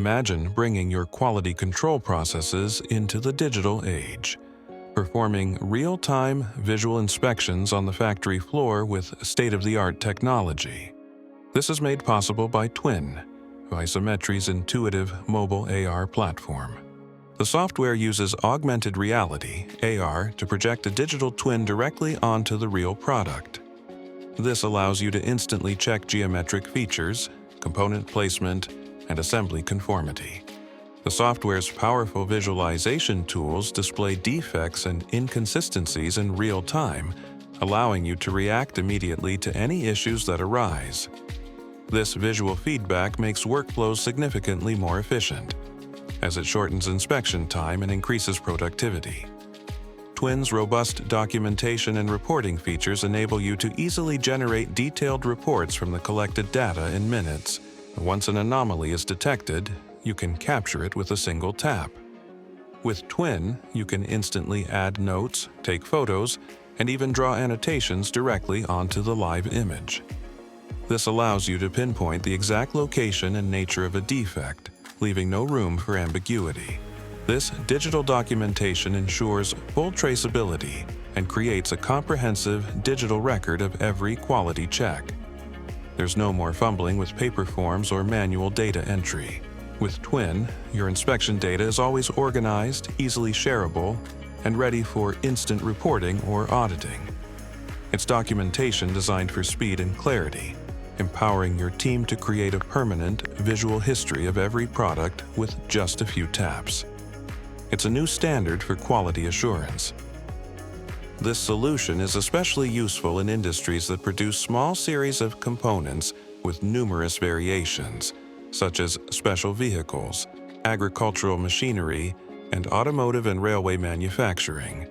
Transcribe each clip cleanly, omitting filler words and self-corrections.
Imagine bringing your quality control processes into the digital age, performing real-time visual inspections on the factory floor with state-of-the-art technology. This is made possible by Twyn, Isometry's intuitive mobile AR platform. The software uses augmented reality, AR, to project a digital twin directly onto the real product. This allows you to instantly check geometric features, component placement, and assembly conformity. The software's powerful visualization tools display defects and inconsistencies in real time, allowing you to react immediately to any issues that arise. This visual feedback makes workflows significantly more efficient, as it shortens inspection time and increases productivity. Twyn's robust documentation and reporting features enable you to easily generate detailed reports from the collected data in minutes. Once an anomaly is detected, you can capture it with a single tap. With Twyn, you can instantly add notes, take photos, and even draw annotations directly onto the live image. This allows you to pinpoint the exact location and nature of a defect, leaving no room for ambiguity. This digital documentation ensures full traceability and creates a comprehensive digital record of every quality check. There's no more fumbling with paper forms or manual data entry. With Twyn, your inspection data is always organized, easily shareable, and ready for instant reporting or auditing. It's documentation designed for speed and clarity, empowering your team to create a permanent visual history of every product with just a few taps. It's a new standard for quality assurance. This solution is especially useful in industries that produce small series of components with numerous variations, such as special vehicles, agricultural machinery, and automotive and railway manufacturing.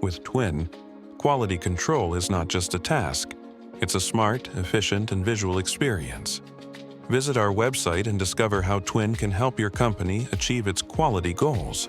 With Twyn, quality control is not just a task, it's a smart, efficient, and visual experience. Visit our website and discover how Twyn can help your company achieve its quality goals.